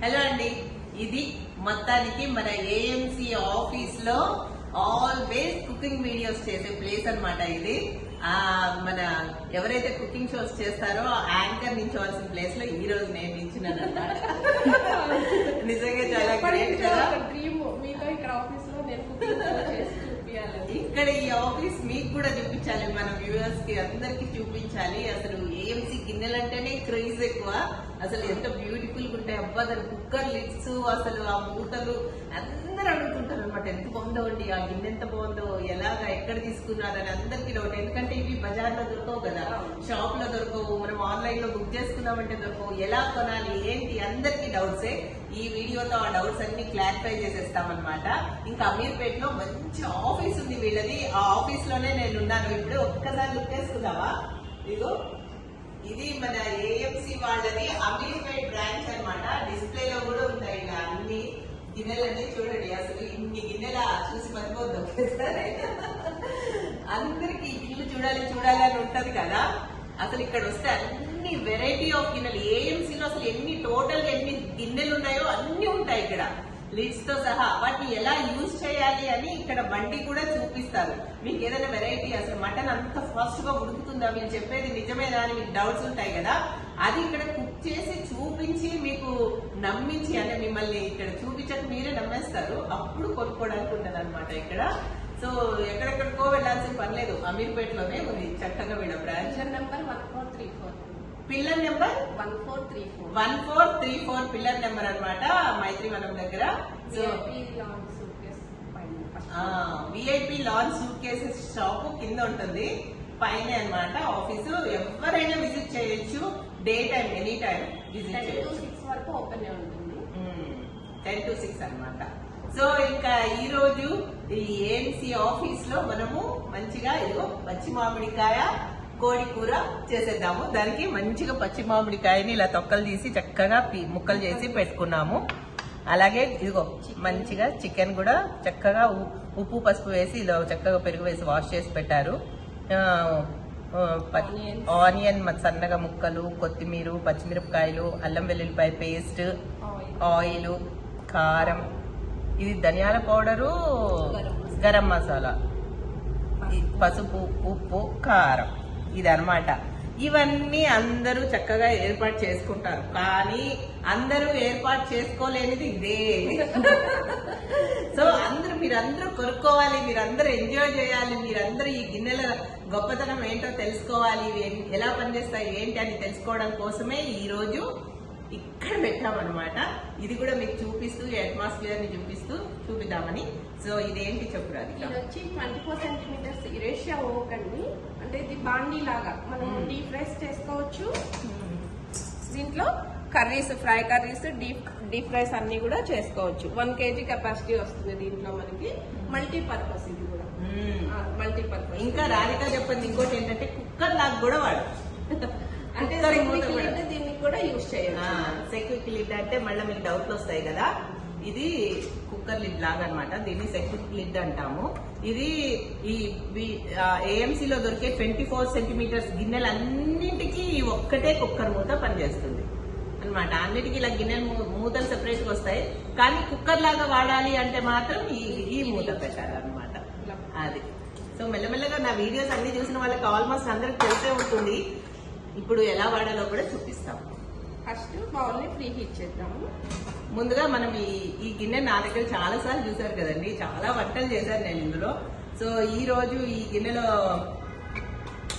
Hello అండి, ఇది మొత్తానికి మన ఏఎంసీ ఆఫీస్ లో ఆల్వేస్ కుకింగ్ వీడియోస్ చేసే ప్లేస్ అన్నమాట. ఇది మన ఎవరైతే కుకింగ్ షోస్ చేస్తారో యాంకర్ నించోవాల్సిన ప్లేస్ లో ఈ రోజు నేను నించున్నాను అన్నమాట. నిజంగా చాలా గ్రేట్ కదా. ఇక్కడ ఈ ఆఫీస్ మీకు కూడా చూపించాలి, మన వ్యూవర్స్ కి అందరికి చూపించాలి. అసలు ఏఎంసీ గిన్నెలు అంటేనే క్రేజ్ ఎక్కువ. అసలు ఎంత బ్యూటిఫుల్ గా ఉంటాయి అబ్బా, దాని కుక్కర్ లిడ్స్, అసలు ఆ మూటలు అందరూ అడుగుతుంటారు అనమాట. ఎంత బాగుందో అండి ఆ గిన్నె, ఎంత బాగుందో, ఎలాగా ఎక్కడ తీసుకున్నారని అందరికీ డౌట్. ఎందుకంటే ఇవి బజార్ లో దొరకవు కదా, షాప్ లో దొరకవు, మనం ఆన్లైన్ లో బుక్ చేసుకున్నామంటే దొరకవు. ఎలా కొనాలి ఏంటి అందరికీ డౌట్సే. ఈ వీడియోతో ఆ డౌట్స్ అన్ని క్లారిఫై చేసేస్తామన్నమాట. ఇంకా అమీర్పేట్ లో మంచి ఆఫీస్ ఉంది వీళ్ళది. ఆ ఆఫీస్ లోనే నేను ఉన్నాను. ఇప్పుడు ఒక్కసారి లుక్ వేసుకుందామా? ఇదిగో ఇది మన ఏఎంసీ వాళ్ళది అమీర్పేట్ బ్రాంచ్ అన్నమాట. డిస్ప్లే లో కూడా ఉంటాయి ఇలా అన్ని గిన్నెలన్నీ. చూడండి, అసలు ఇన్ని గిన్నెల చూసి మర్చిపోద్దాం. అందరికి ఇల్లు చూడాలి చూడాలి అని ఉంటది కదా. అసలు ఇక్కడ వస్తే అన్ని వెరైటీ ఆఫ్ గిన్నెలు. ఏఎంసీలో అసలు ఎన్ని టోటల్ గా ఎన్ని గిన్నెలు ఉన్నాయో అన్ని ఉంటాయి ఇక్కడ, లిడ్స్ తో సహా. వాటిని ఎలా యూజ్ చేయాలి అని ఇక్కడ బండి కూడా చూపిస్తారు. మీకు ఏదైనా వెరైటీ, అసలు మటన్ అంత ఫాస్ట్ గా ఉడుకుతుందా, మీరు చెప్పేది నిజమేనా అని మీకు డౌట్స్ ఉంటాయి కదా. అది ఇక్కడ కుక్ చేసి చూపించి మీకు నమ్మించి, అంటే మిమ్మల్ని ఇక్కడ చూపించక మీరే నమ్మేస్తారు. అప్పుడు కొనుక్కోవడానికి ఉంటది అనమాట ఇక్కడ. సో ఎక్కడెక్కడికో వెళ్లాల్సిన పని లేదు, అమీర్పేట్ లోనే ఉంది చక్కగా వీళ్ళ branch. Number 1434, pillar number 1434 pillar number అన్నమాట, మైత్రివనం దగ్గర. So VIP launch suit cases shop కింద ఉంటుంది, పైన అన్నమాట ఆఫీసు. ఎవరైనా విజిట్ చేయొచ్చు, day time any time visit చేయొచ్చు. 10 to 6 వరకు ఓపెన్ ఉంటుంది, 10 to 6 అన్నమాట. సో ఇంకా ఈ రోజు ఈ ఏఎంసీ ఆఫీస్ లో మనము మంచిగా ఇదిగో పచ్చి మామిడికాయ కోడి కూర చేసేద్దాము. దానికి మంచిగా పచ్చి మామిడికాయని ఇలా తొక్కలు తీసి చక్కగా ముక్కలు చేసి పెట్టుకున్నాము. అలాగే ఇదిగో మంచిగా చికెన్ కూడా చక్కగా ఉప్పు పసుపు వేసి ఇలా చక్కగా పెరుగు వేసి వాష్ చేసి పెట్టారు. ఆనియన్ సన్నగా ముక్కలు, కొత్తిమీర, పచ్చిమిరపకాయలు, అల్లం వెల్లుల్లిపాయ పేస్ట్, ఆయిల్, కారం, ఇది ధనియాల పౌడరు, గరం మసాలా, పసుపు, ఉప్పు, కారం, ఇది అన్నమాట. ఇవన్నీ అందరూ చక్కగా ఏర్పాటు చేసుకుంటారు, కానీ అందరూ ఏర్పాటు చేసుకోలేనిది ఇదే. సో మీరందరూ కొనుక్కోవాలి, మీరందరూ ఎంజాయ్ చేయాలి, మీరందరూ ఈ గిన్నెల గొప్పతనం ఏంటో తెలుసుకోవాలి, ఎలా పనిచేస్తాయి ఏంటి అని తెలుసుకోవడం కోసమే ఈ రోజు ఇక్కడ పెట్టామన్నమాట. ఇది కూడా మీకు చూపిస్తూ అట్మాస్ఫియర్ ని చూపిద్దామని. సో ఇదేంటి చెప్పురాది? ఇది వచ్చి 24 సెంటీమీటర్స్ ఇరేషియా ఓక్ అండి. అంటే ఇది బాండీ లాగా మనం డీప్ రైస్ చేసుకోవచ్చు. దీంట్లో curries, fry curries, deep rice అన్ని కూడా చేసుకోవచ్చు. 1 kg కెపాసిటీ వస్తుంది దీంట్లో మనకి. మల్టీపర్పస్, ఇది కూడా మల్టీపర్పస్. ఇంకా రాధిక చెప్పండి ఇంకోటి ఏంటంటే కుక్కర్ లాగా కూడా వాడు, అంటే దీన్ని కూడా యూజ్ చేయాలి. సెక్విక్ లిడ్ అంటే మళ్ళీ మీకు డౌట్లు వస్తాయి కదా. ఇది కుక్కర్ లిడ్ లాగా అనమాట, దీన్ని సెక్విక్ లిడ్ అంటాము. ఇది ఈ ఏఎంసీలో దొరికే 24 సెంటీమీటర్స్ గిన్నెలన్నింటికి ఒక్కటే కుక్కర్ మూత పనిచేస్తుంది అనమాట. అన్నిటికీ ఇలా గిన్నెలు మూతలు సెపరేట్ గా వస్తాయి, కానీ కుక్కర్ లాగా వాడాలి అంటే మాత్రం ఈ మూత పెట్టాలన్నమాట. అది. సో మెల్లమెల్లగా నా వీడియోస్ అన్ని చూసిన వాళ్ళకి ఆల్మోస్ట్ అందరికి తెలిసే ఉంటుంది. ఇప్పుడు ఎలా వాడాలో కూడా చూపిస్తాం. ఫస్ట్ బౌల్ ని ప్రీ హీట్ చేద్దాము. ముందుగా మనం ఈ గిన్నె నా దగ్గర చాలా సార్లు చూసారు కదండి, చాలా వంటలు చేశాను నేను ఇందులో. సో ఈ రోజు ఈ గిన్నెలో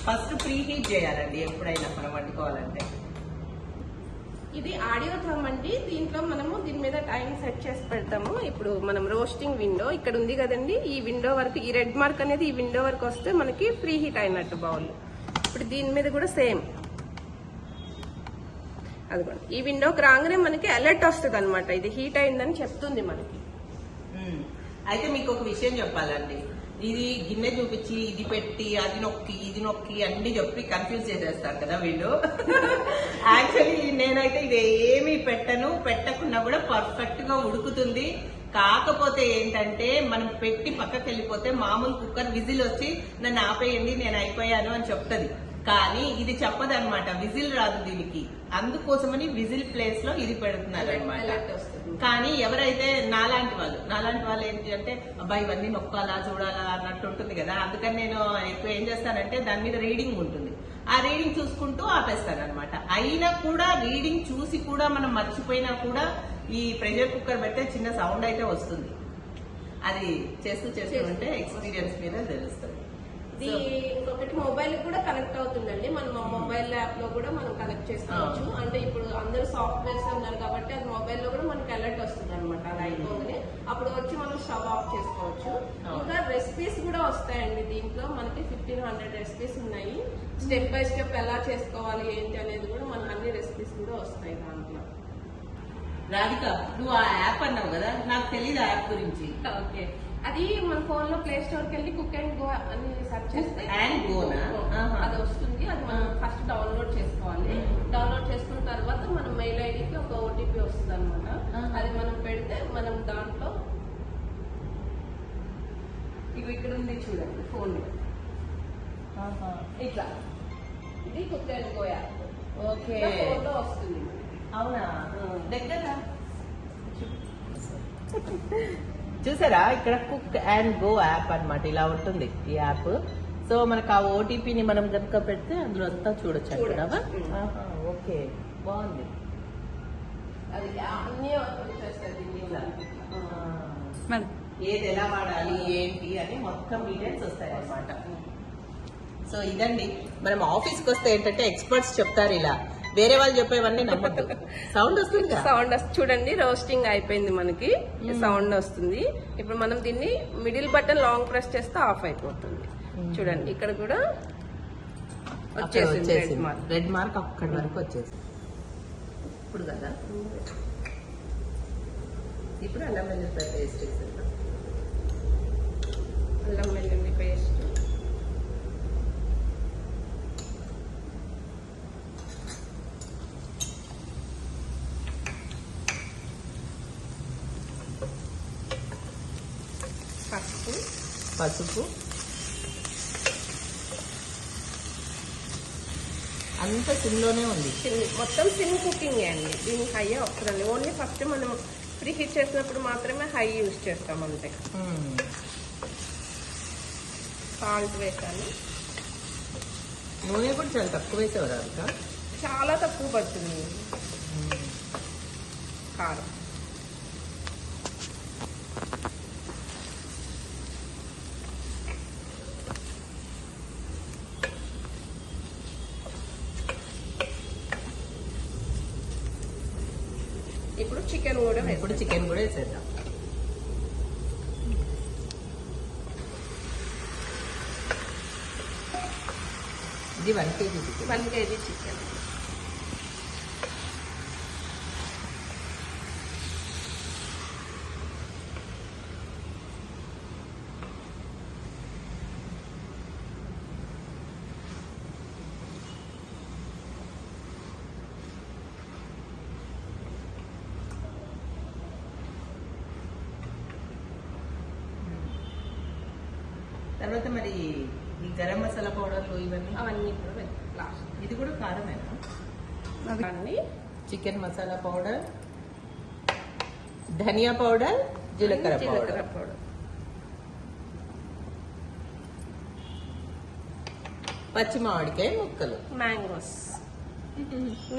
ఫస్ట్ ప్రీ హీట్ చేయాలండి ఎప్పుడైనా మనం వండుకోవాలంటే. ఇది ఆడియో థమ్ అండి. దీంట్లో మనము దీని మీద టైం సెట్ చేసి పెడతాము. ఇప్పుడు మనం రోస్టింగ్ విండో ఇక్కడ ఉంది కదండి, ఈ విండో వరకు, ఈ రెడ్ మార్క్ అనేది ఈ విండో వరకు వస్తే మనకి ప్రీ హీట్ అయినట్టు బౌల్. ఇప్పుడు దీని మీద కూడా సేమ్ అదిగోండి, ఈ విండోకి రాగానే మనకి అలర్ట్ వస్తుంది అనమాట, ఇది హీట్ అయిందని చెప్తుంది మనకి. అయితే మీకు ఒక విషయం చెప్పాలండి, ఇది గిన్నె చూపించి ఇది పెట్టి అది నొక్కి ఇది నొక్కి అన్ని చెప్పి కన్ఫ్యూజ్ చేసేస్తారు కదా వీళ్ళు. యాక్చువల్లీ నేనైతే ఇది ఏమీ పెట్టకుండా కూడా పర్ఫెక్ట్ గా ఉడుకుతుంది. కాకపోతే ఏంటంటే మనం పెట్టి పక్కకి వెళ్ళిపోతే మామూలు కుక్కర్ విజిల్ వచ్చి నన్ను ఆపేయండి నేను అయిపోయాను అని చెప్తుంది. కానీ ఇది చెప్పదన్నమాట, విజిల్ రాదు దీనికి, అందుకోసమని విజిల్ ప్లేస్ లో ఇది పెడుతున్నారు అనమాట. Alert వస్తుంది. కానీ ఎవరైతే నాలాంటి వాళ్ళు ఏంటి అంటే అబ్బాయి ఇవన్నీ నొక్కాలా చూడాలా అన్నట్టు ఉంటుంది కదా, అందుకని నేను ఎక్కువ ఏం చేస్తానంటే దాని మీద రీడింగ్ ఉంటుంది, ఆ రీడింగ్ చూసుకుంటూ ఆపేస్తాను అనమాట. అయినా కూడా రీడింగ్ చూసి కూడా మనం మర్చిపోయినా కూడా ఈ ప్రెషర్ కుక్కర్ పెడితే చిన్న సౌండ్ అయితే వస్తుంది. అది చేస్తూ ఉంటే ఎక్స్పీరియన్స్ మీద తెలుస్తుంది. ఇది ఇంకొకటి మొబైల్ కూడా కనెక్ట్ అవుతుందండి. మనం మొబైల్ యాప్ లో కూడా మనం కనెక్ట్ చేసుకోవచ్చు. అంటే ఇప్పుడు అందరూ సాఫ్ట్వేర్స్ ఉన్నారు కాబట్టి అది మొబైల్ లో కూడా మనకి అలర్ట్ వస్తుంది అనమాట. అలా అయిపోగానే అప్పుడు వచ్చి మనం స్టవ్ ఆఫ్ చేసుకోవచ్చు. ఇంకా రెసిపీస్ కూడా వస్తాయండి దీంట్లో. మనకి 1500 రెసిపీస్ ఉన్నాయి. స్టెప్ బై స్టెప్ ఎలా చేసుకోవాలి ఏంటి అనేది కూడా మనకు అన్ని రెసిపీస్ కూడా వస్తాయి దాంట్లో. రాధిక, నువ్వు ఆ యాప్ అన్నావు కదా, నాకు తెలియదు ఆ యాప్ గురించి. ఓకే, అది మన ఫోన్ లో ప్లే స్టోర్ కి వెళ్ళి కుక్ అండ్ గో అని సెర్చ్ చేస్తే అది వస్తుంది. అది మనం ఫస్ట్ డౌన్లోడ్ చేసుకోవాలి. డౌన్లోడ్ చేసుకున్న తర్వాత మన మెయిల్ ఐడికి ఒక ఓటీపీ వస్తుంది అనమాట. అది మనం పెడితే మనం దాంట్లో ఇక్కడ ఉంది చూడండి ఫోన్ లో ఇట్లా, ఇది cook and go app. Okay, photo వస్తుంది. అవునా, దగ్గర చూసారా, ఇక్కడ కుక్ అండ్ గో యాప్ అన్నమాట. ఇలా ఉంటుంది ఈ యాప్. సో మనకు ఆ ఓటీపీని మనం కనుక పెడితే అందులో అంతా చూడొచ్చు అంటారా? ఓకే, బాగుంది. అది అన్ని వచ్చేస్తుంది ఇలా. ఏది ఎలా వాడాలి ఏంటి అని మొత్తం డీటెయిల్స్ వస్తాయి అన్నమాట. సో ఇదండి, మనం ఆఫీస్కి వస్తే ఏంటంటే ఎక్స్పర్ట్స్ చెప్తారు ఇలా, వేరే వాళ్ళు చెప్పేవన్నీ నమ్మద్దు. సౌండ్ వస్తుంది, సౌండ్ చూడండి. రోస్టింగ్ అయిపోయింది, మనకి సౌండ్ వస్తుంది. ఇప్పుడు మనం దీన్ని మిడిల్ బటన్ లాంగ్ ప్రెస్ చేస్తే ఆఫ్ అయిపోతుంది. చూడండి ఇక్కడ కూడా వచ్చేసింది రెడ్ మార్క్ అక్కడి వరకు వచ్చేసి. ఇప్పుడు కదా, ఇప్పుడు అల్లం వెల్లుల్లి పేస్ట్ వేసేద్దాం. అల్లం వెల్లుల్లి పేస్ట్, పసుపు అంత సిమ్లోనే ఉంది. మొత్తం సిమ్ కుకింగ్ అండి. దీనికి హై అవసరం. ఓన్లీ ఫస్ట్ మనం ప్రీ హీట్ చేసినప్పుడు మాత్రమే హై యూజ్ చేస్తాం అంతే. సాల్ట్ వేసాను. నూనె కూడా చాలా తక్కువ వేసేవారు, చాలా తక్కువ పడుతుంది. కారం, ఇప్పుడు చికెన్ కూడా వేసేద్దాం. ఇది 1 kg చికెన్. 1 kg chicken. తర్వాత మరి ఈ గరం మసాలా పౌడర్లు ఇవన్నీ అవన్నీ కూడా లాస్ట్. ఇది కూడా కారమేనా? చికెన్ మసాలా పౌడర్, ధనియా పౌడర్, జీలకర్ర పౌడర్, పచ్చి మామిడికాయ ముక్కలు, మ్యాంగోస్.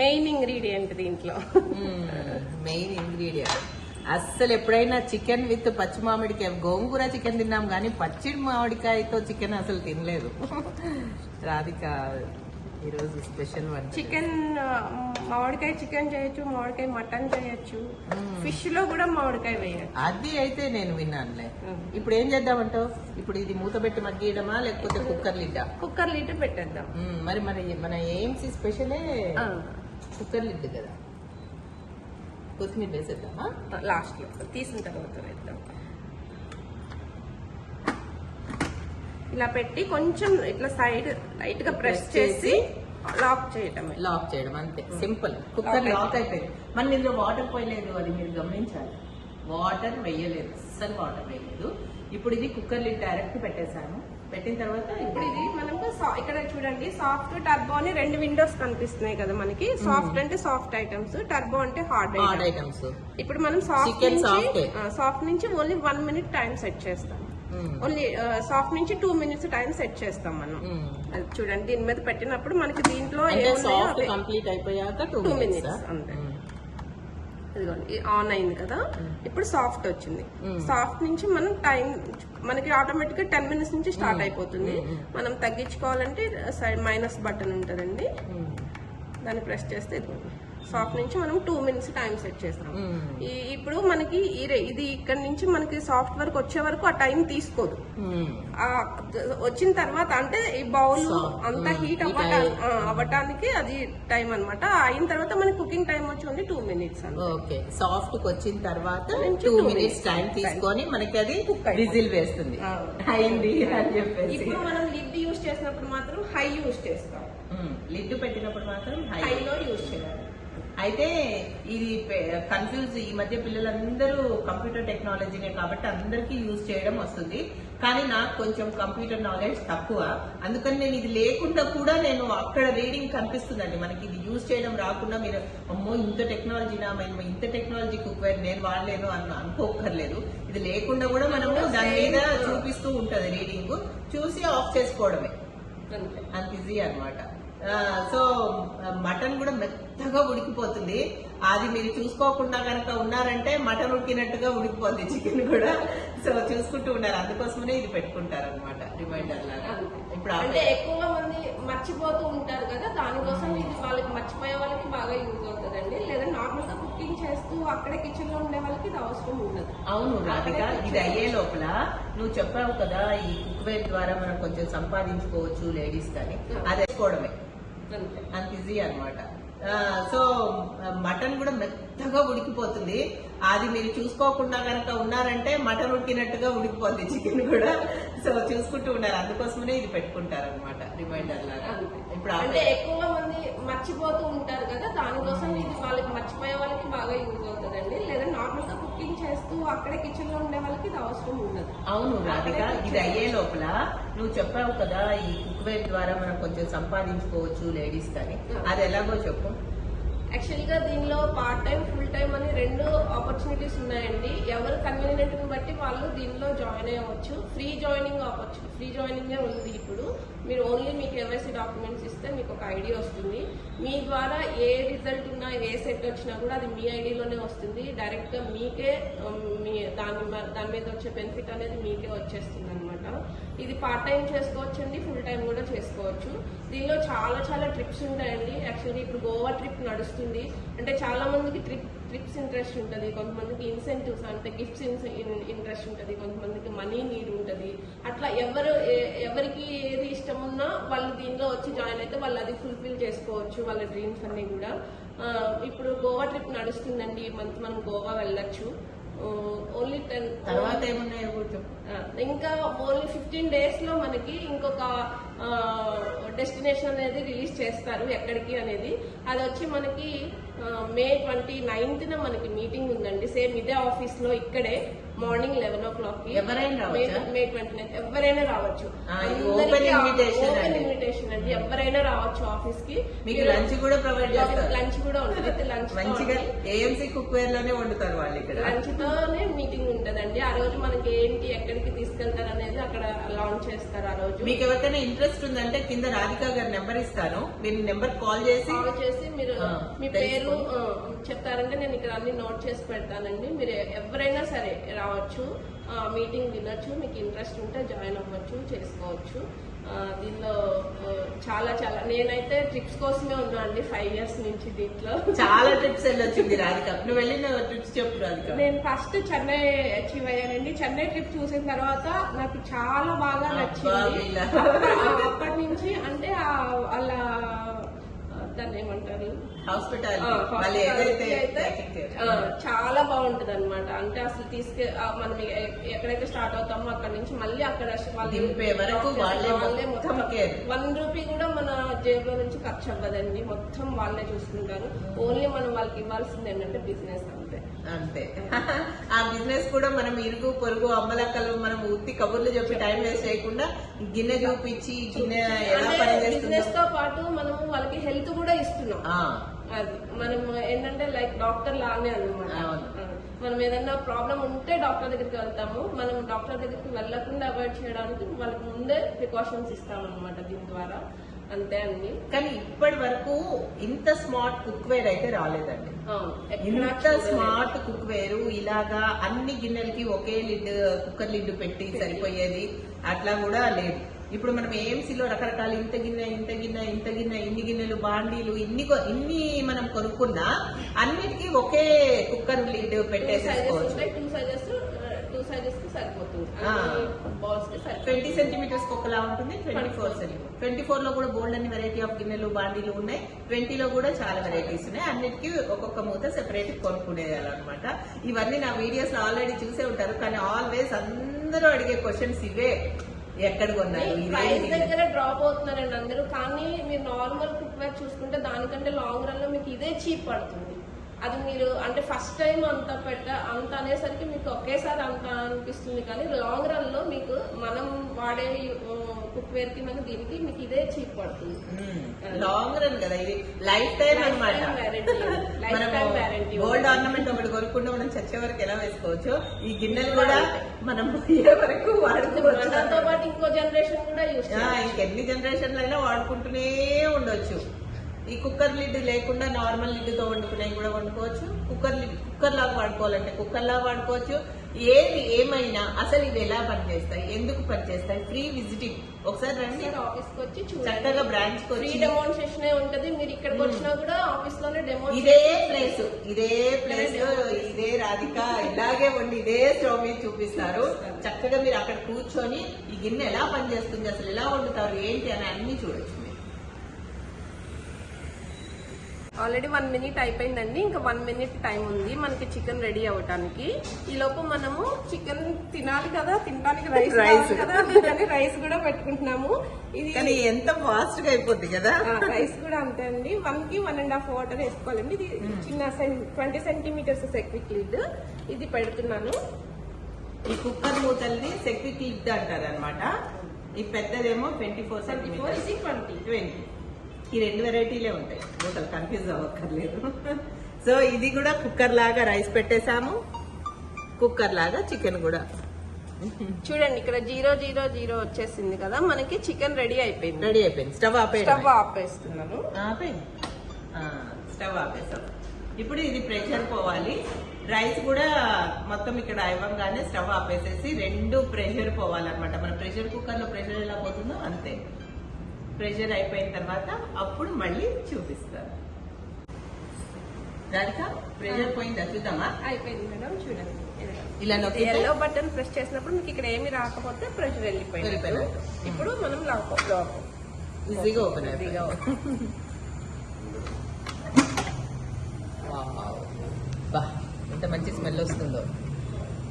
మెయిన్ ఇంగ్రీడియంట్ దీంట్లో. Main ingredient. అస్సలు ఎప్పుడైనా చికెన్ విత్ పచ్చి మామిడికాయ, గోంగూర చికెన్ తిన్నాం కానీ పచ్చి మామిడికాయతో చికెన్ అసలు తినలేదు. రాధిక ఈరోజు స్పెషల్ వన్. చికెన్ మామిడికాయ చికెన్ చేయొచ్చు, మామిడికాయ మటన్ చేయొచ్చు, ఫిష్ లో కూడా మామిడికాయ వేయచ్చు. అది అయితే నేను విన్నానులే. ఇప్పుడు ఏం చేద్దామంటావు? ఇప్పుడు ఇది మూత పెట్టి మగ్గియడమా లేకపోతే కుక్కర్ లిడ్డా? కుక్కర్ లిడ్ పెట్టేద్దాం. మరి మన ఏఎంసీ స్పెషలే కుక్కర్ లిడ్ కదా. కొత్తిమీర వేసేద్దామా? లాస్ట్ లో తీసిన తర్వాత వేద్దాం. ఇలా పెట్టి కొంచెం ఇట్లా సైడ్ లైట్ గా ప్రెస్ చేసి లాక్ చేయడం అంతే, సింపుల్. కుక్కర్ లాక్ అయిపోయింది. మనం ఇందులో వాటర్ పోయలేదు, అది మీరు గమనించాలి. వాటర్ వేయలేదు, అస్సలు వాటర్ వేయలేదు. ఇప్పుడు ఇది కుక్కర్ లిడ్ డైరెక్ట్ పెట్టేశాను. పెట్టిన తర్వాత ఇప్పుడు ఇది మనకు ఇక్కడ చూడండి సాఫ్ట్ టర్బో అని 2 విండోస్ కనిపిస్తున్నాయి కదా మనకి. సాఫ్ట్ అంటే సాఫ్ట్ ఐటమ్స్, టర్బో అంటే హార్డ్ ఐటమ్స్. ఇప్పుడు మనం సాఫ్ట్ నుంచి ఓన్లీ 1 మినిట్ టైం సెట్ చేస్తాం. ఓన్లీ సాఫ్ట్ నుంచి 2 మినిట్స్ టైం సెట్ చేస్తాం మనం. అది చూడండి దీని మీద పెట్టినప్పుడు మనకి దీంట్లో కంప్లీట్ అయిపోయాక 2 మినిట్స్ అంతే. ఇదిగోండి ఆన్ అయింది కదా, ఇప్పుడు సాఫ్ట్ వచ్చింది. సాఫ్ట్ నుంచి మనం టైం మనకి ఆటోమేటిక్ గా 10 మినిట్స్ నుంచి స్టార్ట్ అయిపోతుంది. మనం తగ్గించుకోవాలంటే మైనస్ బటన్ ఉంటుందండి, దాన్ని ప్రెస్ చేస్తే ఇదిగోండి సాఫ్ట్ నుంచి మనం 2 మినిట్స్ టైం సెట్ చేస్తాం. ఇప్పుడు మనకి ఇది ఇక్కడ నుంచి మనకి సాఫ్ట్ వర్క్ వచ్చే వరకు ఆ టైం తీసుకోదు. వచ్చిన తర్వాత అంటే ఈ బౌల్ అంతా హీట్ అవ్వటానికి అది టైం అన్నమాట. అయిన తర్వాత మనకి కుకింగ్ టైం వచ్చి ఓన్లీ 2 మినిట్స్. ఓకే, సాఫ్ట్ కి వచ్చిన తర్వాత 2 మినిట్స్ టైం తీసుకొని మనకి అది విజిల్ వేస్తుంది అయింది అని చెప్పేసి. ఇప్పుడు మనం లిడ్ యూజ్ చేసినప్పుడు మాత్రం హై యూజ్ చేస్తాం. లిడ్ పెట్టినప్పుడు మాత్రం హైలో యూజ్ చేయాలి. అయితే ఇది కన్ఫ్యూజ్, ఈ మధ్య పిల్లలందరూ కంప్యూటర్ టెక్నాలజీనే కాబట్టి అందరికీ యూజ్ చేయడం వస్తుంది. కానీ నాకు కొంచెం కంప్యూటర్ నాలెడ్జ్ తక్కువ, అందుకని నేను ఇది లేకుండా కూడా నేను అక్కడ రీడింగ్ కనిపిస్తుందండి మనకి. ఇది యూజ్ చేయడం రాకుండా మీరు అమ్మో ఇంత టెక్నాలజీనా, మేము ఇంత టెక్నాలజీ కుక్వేర్ నేను వాడలేను అనుకోకర్లేదు. ఇది లేకుండా కూడా మనము దాని మీద చూపిస్తూ ఉంటది రీడింగ్, చూసి ఆఫ్ చేసుకోవడమే, అంత ఈజీ అనమాట. సో మటన్ కూడా మెత్తగా ఉడికిపోతుంది. అది మీరు చూసుకోకుండా కనుక ఉన్నారంటే మటన్ ఉడికినట్టుగా ఉడికిపోతుంది చికెన్ కూడా. సో చూసుకుంటూ ఉన్నారు, అందుకోసమనే ఇది పెట్టుకుంటారు అనమాట రిమైండర్ లాగా. ఇప్పుడు అంటే ఎక్కువ మంది మర్చిపోతూ ఉంటారు కదా, దానికోసం ఇది వాళ్ళకి మర్చిపోయే వాళ్ళకి బాగా యూజ్ అవుతుందండి. లేదా నార్మల్ గా కుకింగ్ చేస్తూ అక్కడే కిచెన్ లో ఉండే వాళ్ళకి ఇది అవసరం ఉండదు. అవును రాధిక, ఇది అయ్యే లోపల నువ్వు చెప్పావు కదా ఈ కుక్వేర్ ద్వారా మనం కొంచెం సంపాదించుకోవచ్చు లేడీస్ కానీ, అది వేసుకోవడమే అంత ఈజీ అనమాట. సో మటన్ కూడా మెత్తగా ఉడికిపోతుంది. అది మీరు చూసుకోకుండా కనుక ఉన్నారంటే మటన్ ఉడికినట్టుగా ఉడికిపోతుంది చికెన్ కూడా. సో చూసుకుంటూ ఉన్నారు, అందుకోసమనే ఇది పెట్టుకుంటారు అనమాట రిమైండర్ లాగా. ఇప్పుడు అంటే ఎక్కువ మంది మర్చిపోతూ ఉంటారు కదా, దానికోసం ఇది వాళ్ళకి మర్చిపోయే వాళ్ళకి బాగా యూజ్ అవుతుందండి. లేదా నార్మల్ గా కుకింగ్ చేస్తూ అక్కడే కిచెన్ లో ఉండే వాళ్ళకి ఇది అవసరం ఉండదు. అవును రాధిక, ఇది అయ్యే లోపల నువ్వు చెప్పావు కదా ఈ కుక్వేర్ ద్వారా మనం కొంచెం సంపాదించుకోవచ్చు లేడీస్ కానీ, అది ఎలాగో చెప్పు. యాక్చువల్ గా దీనిలో పార్ట్ టైం ఫుల్ టైం అని 2 ఆపర్చునిటీస్ ఉన్నాయండి. ఎవరు కన్వీనియంట్ ని బట్టి వాళ్ళు దీనిలో జాయిన్ అయ్యవచ్చు. ఫ్రీ జాయినింగ్ ఉంది. ఇప్పుడు మీరు ఓన్లీ మీకు KYC డాక్యుమెంట్స్ ఇస్తే మీకు ఒక ఐడి వస్తుంది. మీ ద్వారా ఏ రిజల్ట్ ఉన్నా ఏ సెట్ వచ్చినా కూడా అది మీ ఐడిలోనే వస్తుంది. డైరెక్ట్ గా మీకే దాని మీద వచ్చే బెనిఫిట్ అనేది మీకే వచ్చేస్తుంది అనమాట. ఇది పార్ట్ టైం చేసుకోవచ్చు అండి, ఫుల్ టైం కూడా చేసుకోవచ్చు. దీనిలో చాలా చాలా ట్రిప్స్ ఉంటాయండి. యాక్చువల్లీ ఇప్పుడు గోవా ట్రిప్ నడుస్తుంది. అంటే చాలా మందికి ట్రిప్స్ ఇంట్రెస్ట్ ఉంటుంది, కొంతమందికి ఇన్సెంటివ్స్ అంటే గిఫ్ట్స్ ఇంట్రెస్ట్ ఉంటుంది, కొంతమందికి మనీ నీడ్ ఉంటుంది. అట్లా ఎవరికి ఏది ఇష్టం ఉన్నా వాళ్ళు దీనిలో వచ్చి జాయిన్ అయితే వాళ్ళు అది ఫుల్ఫిల్ చేసుకోవచ్చు వాళ్ళ డ్రీమ్స్ అన్ని కూడా. ఇప్పుడు గోవా ట్రిప్ నడుస్తుందండి, ఈ మంత్ మనం గోవా వెళ్ళొచ్చు. ఓన్లీ 10 తర్వాత ఏమున్నాయో ఇంకా ఓన్లీ 15 days లో మనకి ఇంకొక డెస్టినేషన్ అనేది రిలీజ్ చేస్తారు, ఎక్కడికి అనేది. అది వచ్చి మనకి May 29th మనకి మీటింగ్ ఉందండి. సేమ్ ఇదే ఆఫీస్ లో ఇక్కడే మార్నింగ్ 11 o'clock కి. May 29th ఎవరైనా రావచ్చు. ఓపెన్ ఇన్విటేషన్ అండి, ఎవరైనా రావచ్చు ఆఫీస్ కి. మీకు లంచ్ కూడా ప్రొవైడ్ చేస్తారు. లంచ్ కూడా ఉంటుంది. లంచ్ మంచిగా AMC కుక్వేర్ లోనే వండుతారు వాళ్ళు. ఇక్కడ లంచ్ తోనే మీటింగ్ ఉంటదండి. ఆ రోజు మనకి ఏంటి ఎక్కడికి తీసుకెళ్తారు అనేది అక్కడ లాంచ్ చేస్తారు. ఆ రోజు మీకు ఎవరికైనా ఇంట్రెస్ట్ ఉందంటే కింద రాధిక గారి నెంబర్ ఇస్తాను, మీరు నెంబర్ కాల్ చేసి మీరు మీ పేరు చెప్తారంటే నేను ఇక్కడ అన్ని నోట్ చేసి పెడతానండి. మీరు ఎవరైనా సరే రావచ్చు, మీటింగ్ వినొచ్చు. మీకు ఇంట్రెస్ట్ ఉంటే జాయిన్ అవ్వచ్చు, చేసుకోవచ్చు. దీనిలో చాలా చాలా నేనైతే ట్రిప్స్ కోసమే ఉన్నా అండి 5 years నుంచి. దీంట్లో చాలా ట్రిప్స్ వెళ్ళొచ్చింది రాధిక. నువ్వు వెళ్ళిన ట్రిప్స్ చెప్పు రాధిక. నేను ఫస్ట్ చెన్నై అచీవ్ అయ్యానండి. చెన్నై ట్రిప్ చూసిన తర్వాత నాకు చాలా బాగా నచ్చింది. అప్పటి నుంచి అంటే అలా దాన్ని ఏమంటారు, చాలా బాగుంటది అనమాట. అంటే అసలు మనం ఎక్కడైతే స్టార్ట్ అవుతామో అక్కడ నుంచి మళ్ళీ అక్కడ వాళ్ళే మొత్తం 1 రూపీ కూడా మన జేబులో నుంచి ఖర్చు అవ్వదండి. మొత్తం వాళ్ళే చూసుకుంటారు. ఓన్లీ మనం వాళ్ళకి ఇవ్వాల్సింది ఏంటంటే బిజినెస్ అంతే. అంతే. ఆ బిజినెస్ కూడా మనం ఇరుగు పొరుగు అమ్మలక్కలు మనం ఉత్తి కబుర్లు చెప్పి టైం వేస్ట్ చేయకుండా గిన్నె చూపించి గిన్నె ఎలా పనిచేస్తుందో బిజినెస్ తో పాటు మనం వాళ్ళకి హెల్త్ కూడా ఇస్తున్నాం. ఆ, అది మనం ఏంటంటే లైక్ డాక్టర్ లానే అన్నమాట. అవును. మనం ఏదైనా ప్రాబ్లం ఉంటే డాక్టర్ దగ్గరికి వెళ్తాము. మనం డాక్టర్ దగ్గరికి వెళ్ళకుండా అవాయిడ్ చేయడానికి వాళ్ళకి ముందే ప్రికాషన్స్ ఇస్తాం అనమాట దీని ద్వారా. అంతే అండి. కానీ ఇప్పటి వరకు ఇంత స్మార్ట్ కుక్ వేర్ అయితే రాలేదండి. అవును, ఇంత స్మార్ట్ కుక్ వేరు ఇలాగా అన్ని గిన్నెలకి ఒకే లిడ్, కుక్కర్ లిడ్ పెట్టి సరిపోయేది అట్లా కూడా లేదు. ఇప్పుడు మనం ఏఎంసీలో రకరకాల ఇంత గిన్నె ఇంత గిన్నె ఇంత గిన్నె ఇన్ని గిన్నెలు బాండీలు ఇన్ని మనం కొనుక్కున్నా అన్నిటికీ ఒకే కుక్కర్ లిడ్ పెట్టేసేసుకోవచ్చు. 2 సైజెస్ కి సరిపోతుంది. ఆ. బౌల్స్ కి 20 సెంటీమీటర్స్ ఒకలా ఉంటుంది, 24 లో కూడా బోల్డ్ అన్ని వెరైటీ ఆఫ్ గిన్నెలు బాండీలు ఉన్నాయి. 20 లో కూడా చాలా వెరైటీస్ ఉన్నాయి. అన్నిటికీ ఒక్కొక్క మూత సెపరేట్ కొనుక్కునేయాలన్నమాట. ఇవన్నీ నా వీడియోస్ లో ఆల్రెడీ చూసే ఉంటారు. కానీ ఆల్వేస్ అందరూ అడిగే క్వశ్చన్స్ ఇవే, ఎక్కడ కొన్నారు, ప్రైస్ దగ్గర డ్రాప్ అవుతున్నారండి అందరూ. కానీ మీరు నార్మల్ కుక్ వేర్ చూసుకుంటే దానికంటే లాంగ్ రన్ లో మీకు ఇదే చీప్ పడుతుంది. అది మీరు అంటే ఫస్ట్ టైం అంత అనేసరికి మీకు ఒకేసారి అంత అనిపిస్తుంది. కానీ లాంగ్ రన్ లో మీకు మనం వాడే కుక్ వేర్ కి మనకి దీనికి మీకు ఇదే చీప్ పడుతుంది. లాంగ్ రన్ కదా, ఇది లైఫ్ టైం అన్నమాట. గోల్డ్ ఆర్నమెంట్ ఒకటి కొనుక్కుంటే మనం చచ్చే వరకు ఎలా వేసుకోవచ్చు, ఈ గిన్నెలు కూడా మనం పోయే వరకు వాడుకోవచ్చు. దాంతో పాటు ఇంకో జనరేషన్ కూడా యూస్ ఇంకెన్ని జనరేషన్లు అయినా వాడుకుంటూనే ఉండొచ్చు. ఈ కుక్కర్ లిడ్ లేకుండా నార్మల్ లిడ్ తో వండుకునేవి కూడా వండుకోవచ్చు. కుక్కర్ లాగా వాడుకోవాలంటే కుక్కర్ లాగా వాడుకోవచ్చు. ఏమైనా అసలు ఇవి ఎలా పనిచేస్తాయి, ఎందుకు పనిచేస్తాయి, ఫ్రీ విజిటింగ్ ఒకసారి రండి, ఆఫీస్ కి వచ్చి చక్కగా బ్రాంచ్ కి వచ్చి డెమోన్స్ట్రేషన్ ఉంటది. మీరు ఇక్కడికి వచ్చినా కూడా ఆఫీస్ లోనే డెమో, ఇదే ప్లేస్ ఇదే రాధిక ఇలాగే వండి ఇదే స్టవ్ మీద చూపిస్తారు. చక్కగా మీరు అక్కడ కూర్చొని ఈ గిన్నె ఎలా పనిచేస్తుంది, అసలు ఎలా వండుతారు ఏంటి అని అన్ని చూడొచ్చు. ఆల్రెడీ 1 మినిట్ అయిపోయిందండి. ఇంకా 1 మినిట్ టైం ఉంది మనకి చికెన్ రెడీ అవ్వటానికి. ఈ లోపు మనము చికెన్ తినాలి కదా, తినడానికి రైస్ కదా, అందుకని రైస్ కూడా పెట్టుకుంటున్నాము. ఇది కానీ ఎంత ఫాస్ట్ గా అయిపోద్ది కదా. రైస్ కూడా అంతే అండి. 1 కి 1.5 వాటర్ వేసుకోవాలండి. ఇది చిన్న 20 సెంటీమీటర్స్ సెక్విక్ లిడ్ ఇది పెడుతున్నాను. ఈ కుక్కర్ మూతల్ని సెక్విక్ లిడ్ అంటారు అనమాట. ఈ పెద్దదేమో 24 సెంటీమీటర్స్, 20. ఈ 2 వెరైటీలే ఉంటాయి, మూతలు కన్ఫ్యూజ్ అవ్వక్కర్లేదు. సో ఇది కూడా కుక్కర్ లాగా రైస్ పెట్టేసాము, కుక్కర్ లాగా చికెన్ కూడా. చూడండి ఇక్కడ 000 వచ్చేసింది కదా, మనకి చికెన్ రెడీ అయిపోయింది. స్టవ్ ఆపేస్తున్నాను. స్టవ్ ఆపేసాం. ఇప్పుడు ఇది ప్రెషర్ పోవాలి. రైస్ కూడా మొత్తం ఇక్కడ అవ్వగానే స్టవ్ ఆపేసేసి 2 ప్రెషర్ పోవాలన్నమాట. మన ప్రెషర్ కుక్కర్ లో ప్రెషర్ ఎలా పోతుందో అంతే. ప్రెషర్ అయిపోయిన తర్వాత అప్పుడు మళ్ళీ చూపిస్తారు. రాధిక ప్రెషర్ పోయిందా చూద్దామా? అయిపోయింది మేడం, చూడండి. ఇలా ఎల్లో బటన్ ప్రెస్ చేసినప్పుడు మీకు ఇక్కడ ఏమి రాకపోతే ప్రెషర్ వెళ్ళిపోయింది. ఇప్పుడు మనం ఈజీగా ఓపెన్ ఎంత మంచి స్మెల్ వస్తుందో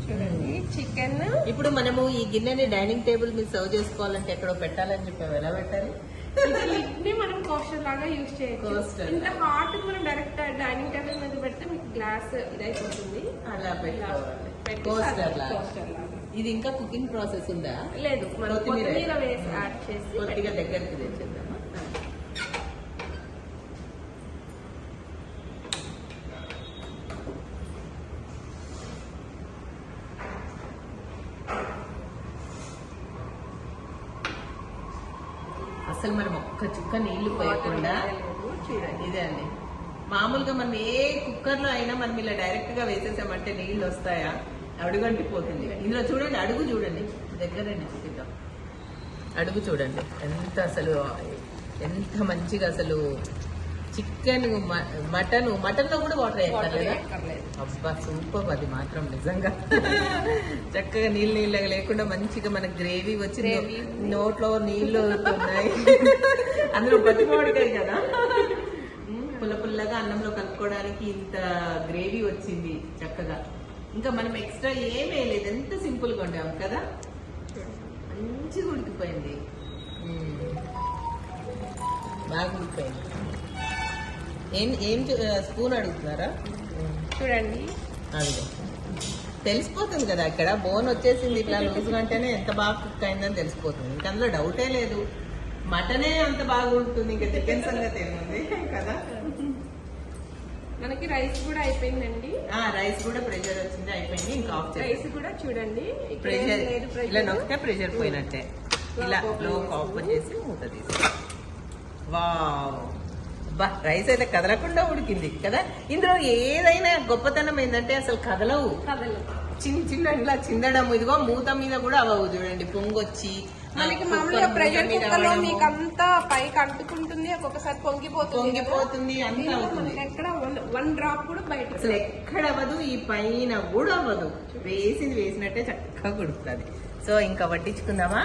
చూడండి చికెన్. ఇప్పుడు మనము ఈ గిన్నెని డైనింగ్ టేబుల్ మీద సర్వ్ చేసుకోవాలంటే ఎక్కడో పెట్టాలని చెప్పాము, ఎలా పెట్టాలి? లిడ్ని మనం కోస్టర్ లాగా యూజ్ చేయొచ్చు. ఇంత హాట్ మనం డైరెక్ట్ డైనింగ్ టేబుల్ మీద పెడితే మీకు గ్లాస్ ఇదైపోతుంది. అలా పెట్టుకోవాలి కోస్టర్ లాగా. ఇది ఇంకా కుకింగ్ ప్రాసెస్ ఉందా? లేదు, మనం కొత్తిమీర వేసి యాడ్ చేసి కొద్దిగా దగ్గరికి తెచ్చేద్దామా? అసలు మనం ఒక్క చుక్క నీళ్లు పోయకుండా, ఇదే అండి మామూలుగా మనం ఏ కుక్కర్ లో అయినా మనం ఇలా డైరెక్ట్ గా వేసేసామంటే నీళ్లు వస్తాయా? అడుగంటి పోతుంది. ఇందులో చూడండి, అడుగు చూడండి, దగ్గరండి చూపిద్దాం. అడుగు చూడండి ఎంత మంచిగా అసలు చికెన్, మటన్ లో కూడా వాటర్ వేయక్కర్లేదా? అబ్బా సూపర్, అది మాత్రం నిజంగా చక్కగా నీళ్ళగా లేకుండా మంచిగా మనకి గ్రేవీ వచ్చింది. నోట్లో నీళ్లు ఉన్నాయి. అందులో పచ్చిమామిడికాయ కదా, పుల్లగా అన్నంలో కలుపుకోవడానికి ఇంత గ్రేవీ వచ్చింది చక్కగా. ఇంకా మనం ఎక్స్ట్రా ఏం వేయలేదు, ఎంత సింపుల్ గా ఉండాము కదా. మంచిగా ఉడికిపోయింది, బాగా ఉడికిపోయింది. ఏం స్పూన్ అడుగుతున్నారా? చూడండి అది తెలిసిపోతుంది కదా, ఇక్కడ బోన్ వచ్చేసింది ఇట్లా లూజ్గా అంటేనే ఎంత బాగా కుక్ అయిందని తెలిసిపోతుంది. ఇంకా అందులో డౌటే లేదు. మటనే అంత బాగుంటుంది, ఇంకా చికెన్ సంగతి ఏముంది కదా. మనకి రైస్ కూడా అయిపోయిందండి. రైస్ కూడా ప్రెషర్ వచ్చింది, అయిపోయింది. ఇంకా ఆఫ్ రైస్ కూడా చూడండి, ప్రెషర్ ఇలా నొక్కితే ప్రెషర్ పోయినట్టే. ఇలా లో ఆఫ్ చేసి మూత తీసి వావ్, బా రైస్ అయితే కదలకుండా ఉడికింది కదా. ఇందులో ఏదైనా గొప్పతనం ఏంటంటే అసలు కదలవు, చిన్న చిన్న ఇలా చిందడం. ఇదిగో మూత మీద కూడా అవ్వవు చూడండి, పొంగొచ్చి. మనకి మామూలుగా ప్రెషర్ కుక్కర్ లో మీకు అంతా పైకి అంటుకుంటుంది, ఒక్కొక్కసారి పొంగిపోతుంది. అంతా అవుతుంది, ఎక్కడ వన్ డ్రాప్ కూడా బయట అసలు ఎక్కడ అవ్వదు, ఈ పైన కూడా అవ్వదు. వేసినట్టే చక్కగా ఉడుకుతుంది. సో ఇంకా వడ్డించుకుందామా.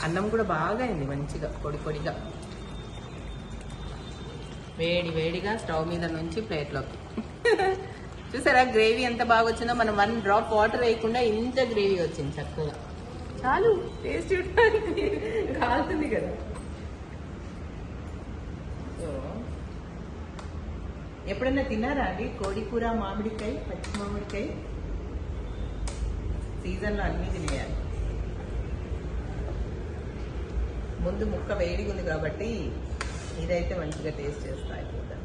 అన్నం కూడా బాగా అయింది, మంచిగా పొడి పొడిగా వేడిగా స్టవ్ మీద నుంచి ప్లేట్లోకి. చూసారా గ్రేవీ ఎంత బాగా వచ్చిందో. మనం 1 డ్రాప్ వాటర్ వేయకుండా ఇంత గ్రేవీ వచ్చింది చక్కగా. చాలు, టేస్ట్ చూడడానికి కాలుతుంది కదా. సో ఎప్పుడన్నా తిన్నారా అండి కోడి కూర, మామిడికాయ, పచ్చి మామిడికాయ? సీజన్లో అన్నీ తినేయాలి. ముందు ముక్క వేడిగా ఉంది కాబట్టి ఇదైతే మంచిగా టేస్ట్ చేస్తా అయిపోతాను.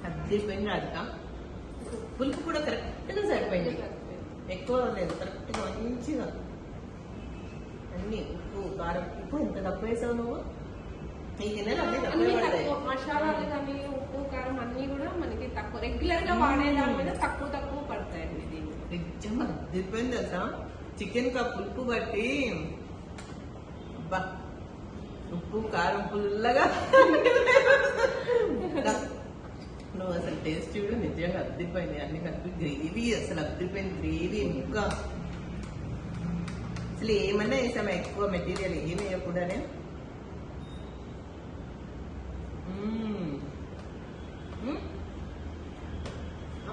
అద్దరిపోయింది రాధిక. పులుపు కూడా కరెక్ట్గా సరిపోయింది, ఎక్కువ లేదు, కరెక్ట్గా మంచిగా. అన్ని ఉప్పు కారం. ఉప్పు ఎంత తక్కువ వేసావు నువ్వు? ఈ గిన్నెలు అన్నీ తక్కువ పడతాయి. మసాలాలు కానీ ఉప్పు కారం అన్ని కూడా మనకి తక్కువ, రెగ్యులర్ గా వాడే దాని మీద తక్కువ పడతాయండి. నిజంగా అద్దరిపోయింది అసలు. చికెన్ కా పులుపు బట్టి ఉప్పు కారం పుల్లగా నువ్వు అసలు టేస్ట్ చూడు, నిజంగా అద్దరిపోయింది. అన్ని కలిపి గ్రేవీ అసలు అద్దరిపోయింది. గ్రేవీ ముక్క అసలు ఏమన్నా వేసామా? ఎక్కువ మెటీరియల్ ఏమి వేయకుండానే.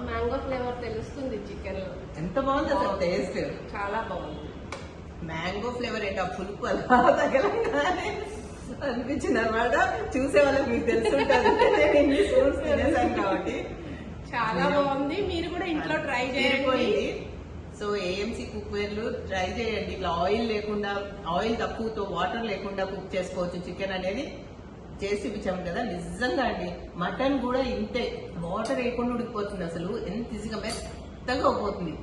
మ్యాంగో ఫ్లేవర్ తెలుస్తుంది చికెన్ లో. ఎంత బాగుంది అసలు టేస్ట్, చాలా బాగుంది. మ్యాంగో ఫ్లేవర్ ఏంటి, ఆ పులుపు అలా తగలంగానే అనిపించింది అనమాట. చూసే వాళ్ళకి మీకు తెలుసుంటారు, ఇన్ని స్పూన్స్ తినేసాను కాబట్టి. చాలా బాగుంది, మీరు కూడా ఇంట్లో ట్రై చేయండి. సో ఏఎంసీ కుక్ వేర్లు ట్రై చేయండి. ఇట్లా ఆయిల్ లేకుండా, ఆయిల్ తక్కువతో, వాటర్ లేకుండా కుక్ చేసుకోవచ్చు చికెన్ అనేది. చేసి చూపించాము కదా, నిజంగా అండి. మటన్ కూడా ఇంతే, వాటర్ వేయకుండా ఉడికిపోతుంది. అసలు ఎంత ఈజీగా మెత్తగా అయిపోతుంది,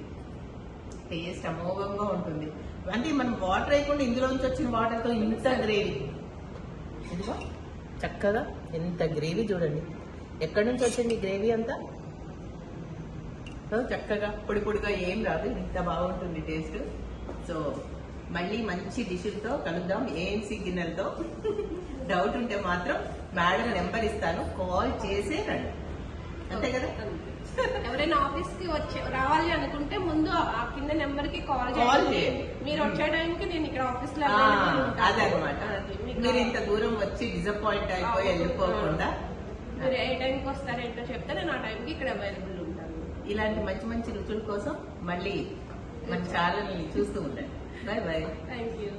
టేస్ట్ అమోఘంగా ఉంటుంది. అంటే మనం వాటర్ వేయకుండా ఇందులోంచి వచ్చిన వాటర్తో ఇంత గ్రేవీ, ఇదిగో చక్కగా ఎంత గ్రేవీ చూడండి. ఎక్కడి నుంచి వచ్చింది గ్రేవీ అంతా? చక్కగా పొడి పొడిగా ఏం రాదు, ఇంత బాగుంటుంది టేస్ట్. సో మళ్ళీ మంచి డిష్లతో కలుద్దాం, ఏఎంసీ గిన్నెలతో. డౌట్ ఉంటే మాత్రం మేడం నెంబర్ ఇస్తాను, కాల్ చేసే రండి, అంతే కదా. ఎవరైనా ఆఫీస్ కి రావాలి అనుకుంటే ముందు ఆ కింద నెంబర్ కి కాల్ చేయండి. మీరు వచ్చే టైంకి నేను ఇక్కడ ఆఫీస్ లో అదనమాట. మీరు ఇంత దూరం వచ్చి డిసప్పాయింట్ అయిపోయి వెళ్ళిపోకుండా మీరు ఏ టైంకి వస్తారేంటో చెప్తే నేను ఆ టైంకి ఇక్కడ అవైలబుల్ ఉంటాను. ఇలాంటి మంచి మంచి రుచుల కోసం మళ్ళీ మన ఛానల్ ని చూస్తూ ఉండండి. Bye bye. Thank you.